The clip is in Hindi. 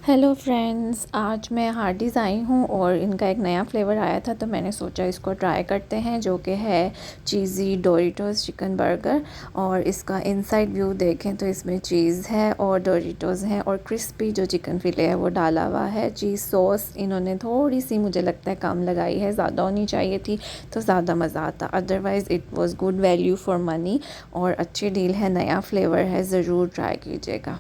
हेलो फ्रेंड्स, आज मैं हार्डीज़ आई हूँ और इनका एक नया फ्लेवर आया था तो मैंने सोचा इसको ट्राई करते हैं, जो कि है चीज़ी डोरिटोस चिकन बर्गर। और इसका इनसाइड व्यू देखें तो इसमें चीज़ है और डोरिटोस हैं और क्रिस्पी जो चिकन फिले है वो डाला हुआ है। चीज़ सॉस इन्होंने थोड़ी सी मुझे लगता है कम लगाई है, ज़्यादा होनी चाहिए थी तो ज़्यादा मज़ा आता। Otherwise it was good value for money और अच्छी डील है, नया फ्लेवर है, ज़रूर ट्राई कीजिएगा।